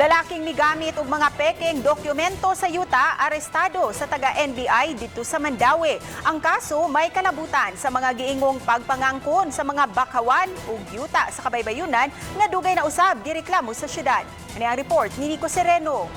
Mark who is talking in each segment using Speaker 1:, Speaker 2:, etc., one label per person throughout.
Speaker 1: Lalaking migamit og mga pekeng dokumento sa yuta arestado sa taga-NBI dito sa Mandaue. Ang kaso may kalabutan sa mga giingong pagpangangkon sa mga bakawan ug yuta sa kabaybayunan nga dugay na usab gireklamo sa syudad. Ani ang report ni Nico Sereno.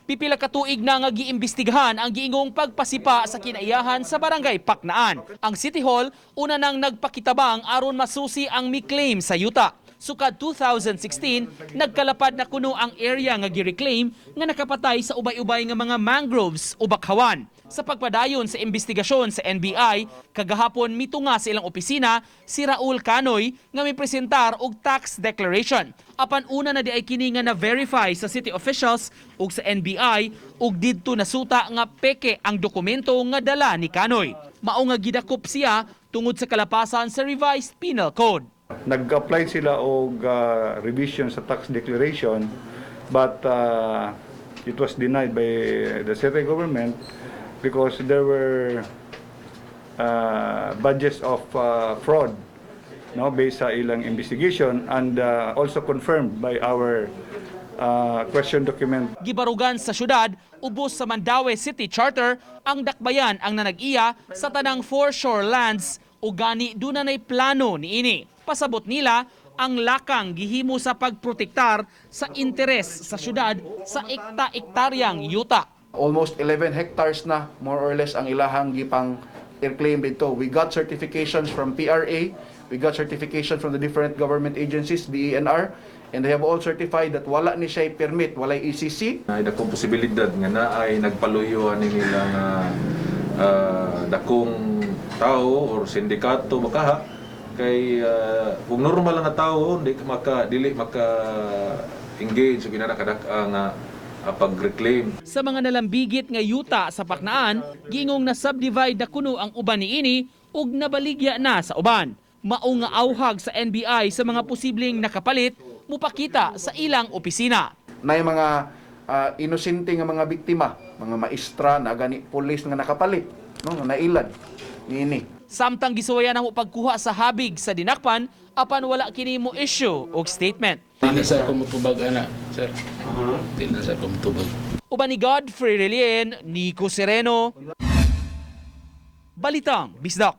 Speaker 2: Pipila ka tuig na nga giimbestigahan ang giingong pagpasipa sa kinaiyahan sa barangay Paknaan. Ang City Hall una nang nagpakitabang aron masusi ang mi-claim sa yuta. Sukad 2016, nagkalapad na kuno ang area nga gi-reclaim nga nakapatay sa ubay-ubay nga mga mangroves o bakhawan. Sa pagpadayon sa investigasyon sa NBI, kagahapon mitunga sa ilang opisina si Raul Canoy nga may presentar og tax declaration. Apan una na di ay kini nga na-verify sa city officials ug sa NBI ug didto nasuta nga peke ang dokumento nga dala ni Canoy. Mao nga gidakop siya tungod sa kalapasan sa revised penal code.
Speaker 3: Nag-apply sila og revision sa tax declaration but it was denied by the city government because there were budgets of fraud, no, based sa ilang investigation and also confirmed by our question document.
Speaker 2: Gibarugan sa syudad, ubos sa Mandaue City Charter, ang dakbayan ang nanag-iya sa tanang foreshore lands o gani dunay plano niini. Pasabot nila ang lakang gihimo sa pagprotektar sa interes sa syudad sa ekta-ektaryang yuta.
Speaker 4: Almost 11 hectares na more or less ang ilahang gipang reclaim dito. We got certifications from PRA, we got certification from the different government agencies, DENR, and they have all certified that wala ni siya permit, wala ECC.
Speaker 5: Ay dakong posibilidad nga na ay nagpaluyuan nila nga dakong tao or sindikato bakaha kay kung normal nga tao dili maka engage sa ginanakadak-a nga pag-reclaim.
Speaker 2: Sa mga nalambigit nga yuta sa Paknaan, gingong na subdivide na kuno ang uban niini ug nabaligya na sa uban. Mao nga awhag sa NBI sa mga posibleng nakapalit mupakita sa ilang opisina.
Speaker 4: Nay mga inosente nga mga biktima, mga maestra na gani pulis nga nakapalit, no, nga nailad niini.
Speaker 2: Samtang gisuwayan ang pagkuha sa habig sa dinakpan, apan wala kini mo issue o statement.
Speaker 6: Hindi sa kumutubag, ana, sir. Hindi sa kumutubag.
Speaker 2: Uban ni Godfrey Relien, Nico Sereno, Balitang Bisdak.